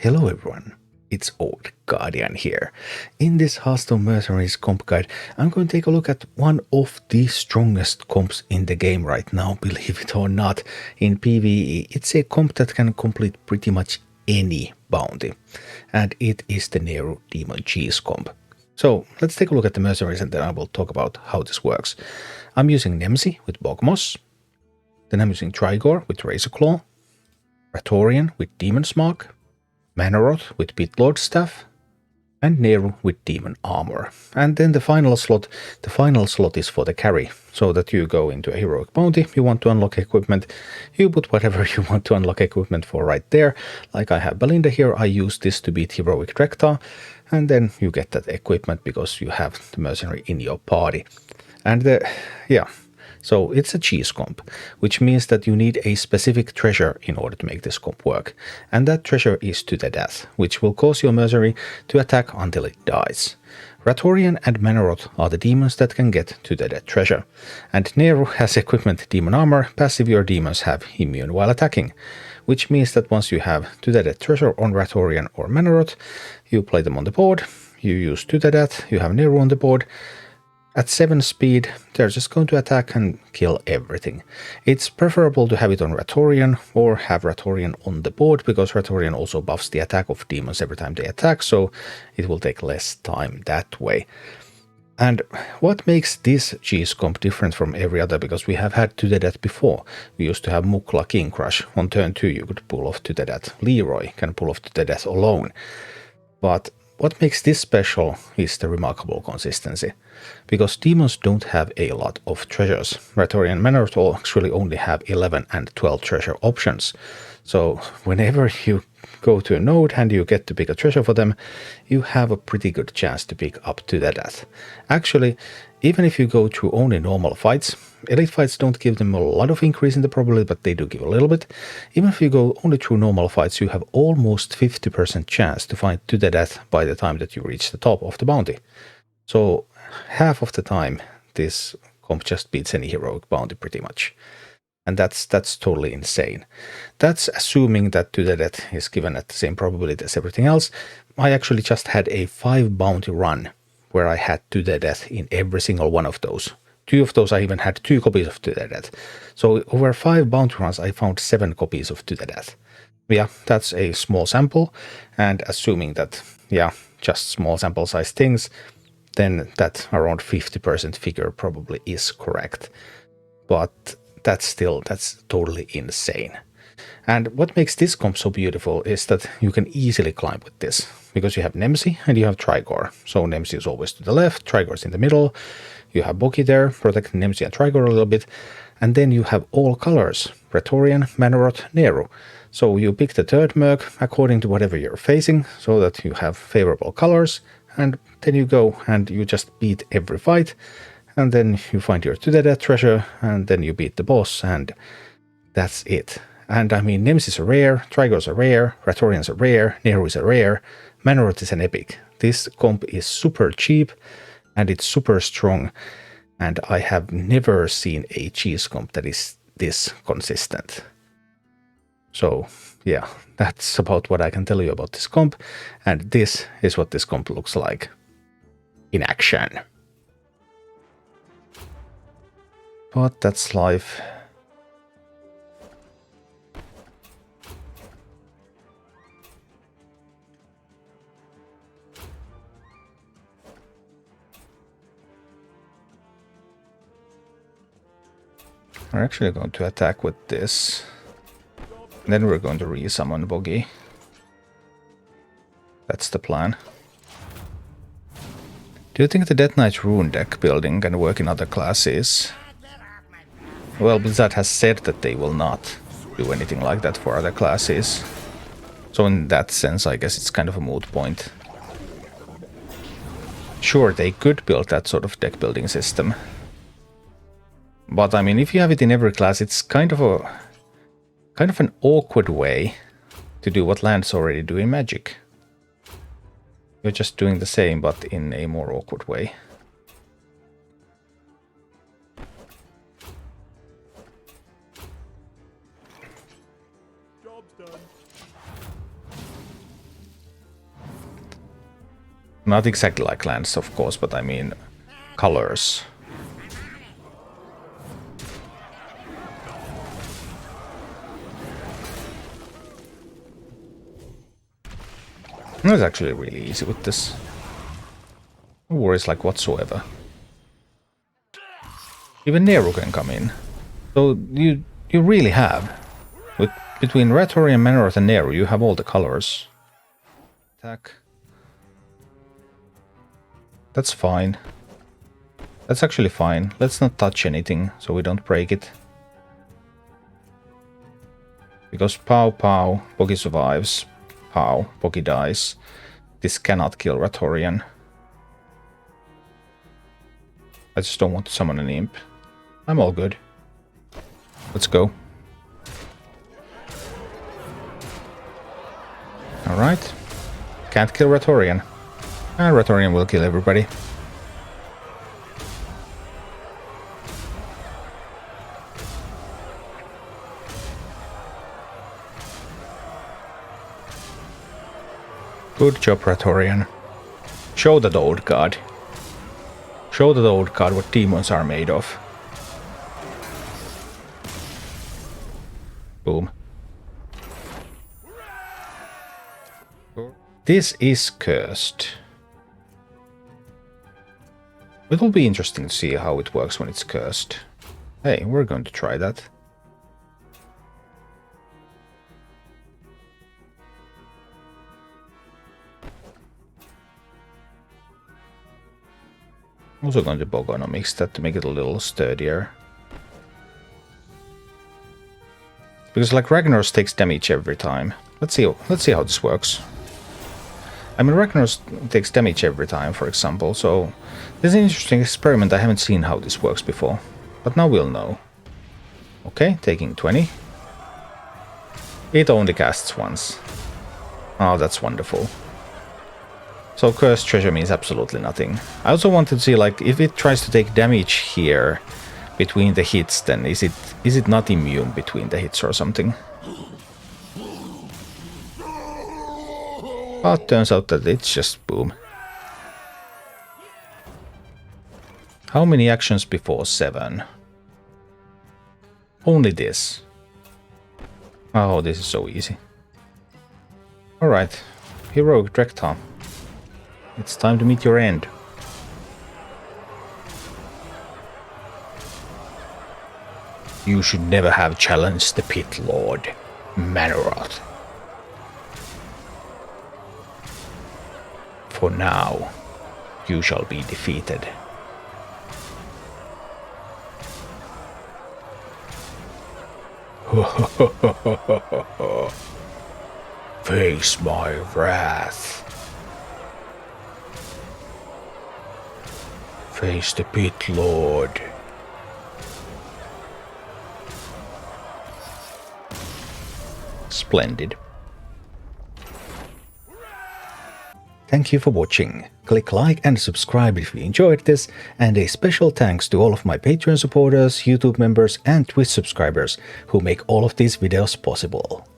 Hello everyone, it's Old Guardian here. In this Hearthstone Mercenaries comp guide, I'm going to take a look at one of the strongest comps in the game right now, believe it or not. In PvE, it's a comp that can complete pretty much any bounty, and it is the Neeru Demon Cheese comp. So let's take a look at the Mercenaries and then I will talk about how this works. I'm using Nemsy with Bog Moss, then I'm using Trigore with Razorclaw, Rathorian with Demon's Mark, Mannoroth with Pitlord Staff, and Neeru with Demon Armor. And then the final slot is for the carry, so that you go into a heroic bounty, you want to unlock equipment, you put whatever you want to unlock equipment for right there. Like I have Balinda here, I use this to beat heroic Drek'Thar, and then you get that equipment because you have the mercenary in your party. And so it's a cheese comp, which means that you need a specific treasure in order to make this comp work. And that treasure is to the death, which will cause your mercenary to attack until it dies. Rathorian and Mannoroth are the demons that can get to the death treasure. And Neeru has equipment Demon Armor, passive your demons have immune while attacking. Which means that once you have to the death treasure on Rathorian or Mannoroth, you play them on the board, you use to the death, you have Neeru on the board. At 7 speed, they're just going to attack and kill everything. It's preferable to have it on Rathorian or have Rathorian on the board, because Rathorian also buffs the attack of demons every time they attack, so it will take less time that way. And what makes this cheese comp different from every other, because we have had to the death before. We used to have Mukla King Crush. On turn 2 you could pull off to the death. Leroy can pull off to the death alone. But what makes this special is the remarkable consistency, because demons don't have a lot of treasures. Rathorian and Mannoroth actually only have 11 and 12 treasure options. So whenever you go to a node and you get to pick a treasure for them, you have a pretty good chance to pick up to the death. Actually, even if you go through only normal fights, elite fights don't give them a lot of increase in the probability, but they do give a little bit. Even if you go only through normal fights, you have almost 50% chance to find to the death by the time that you reach the top of the bounty. So half of the time, this comp just beats any heroic bounty pretty much. And that's totally insane. That's assuming that to the death is given at the same probability as everything else. I actually just had a 5 bounty run where I had to the death in every single one of those. 2 of those I even had 2 copies of to the death. So over 5 bounty runs I found 7 copies of to the death. Yeah, that's a small sample, and assuming that, just small sample size things, then that around 50% figure probably is correct. But that's totally insane. And what makes this comp so beautiful is that you can easily climb with this, because you have Nemsy and you have Trigore. So Nemsy is always to the left, Trigore is in the middle, you have Boki there, protecting Nemsy and Trigore a little bit, and then you have all colors, Rathorian, Mannoroth, Neeru. So you pick the third merc according to whatever you're facing, so that you have favorable colors, and then you go and you just beat every fight, and then you find your to the death treasure, and then you beat the boss, and that's it. And I mean, Nemsy is a rare, Trigore's a rare, Rathorian's a rare, Neeru is a rare, Mannoroth is an epic. This comp is super cheap, and it's super strong, and I have never seen a cheese comp that is this consistent. So yeah, that's about what I can tell you about this comp, and this is what this comp looks like in action. But that's life. We're actually going to attack with this. Then we're going to resummon Bogi. That's the plan. Do you think the Death Knight rune deck building can work in other classes? Well, Blizzard has said that they will not do anything like that for other classes. So in that sense, I guess it's kind of a moot point. Sure, they could build that sort of deck building system. But I mean, if you have it in every class, it's kind of an awkward way to do what lands already do in Magic. You're just doing the same, but in a more awkward way. Not exactly like lands, of course, but I mean colors. It's actually really easy with this. No worries like whatsoever. Even Neeru can come in. So you really have. Between Rathorian, Mannoroth and Neeru, you have all the colors. Attack. That's fine. That's actually fine. Let's not touch anything so we don't break it. Because pow pow, Boggy survives. Pow, Boggy dies. This cannot kill Rathorian. I just don't want to summon an imp. I'm all good. Let's go. Alright. Can't kill Rathorian. And Rathorian will kill everybody. Good job, Rathorian. Show that old god. Show that old god what demons are made of. Boom. This is cursed. It will be interesting to see how it works when it's cursed. Hey, we're going to try that. Also going to Bogonomics that to make it a little sturdier. Because like Ragnaros takes damage every time. Let's see how this works. I mean, Ragnaros takes damage every time, for example, so this is an interesting experiment. I haven't seen how this works before, but now we'll know. Okay, taking 20. It only casts once. Oh, that's wonderful. So cursed treasure means absolutely nothing. I also wanted to see, like, if it tries to take damage here between the hits, then is it not immune between the hits or something? But turns out that it's just boom. How many actions before 7? Only this. Oh, this is so easy. Alright, heroic Drek'Thar. It's time to meet your end. You should never have challenged the Pit Lord, Mannoroth. For now, you shall be defeated. Face my wrath. Face the Pit Lord. Splendid. Thank you for watching. Click like and subscribe if you enjoyed this, and a special thanks to all of my Patreon supporters, YouTube members and Twitch subscribers who make all of these videos possible.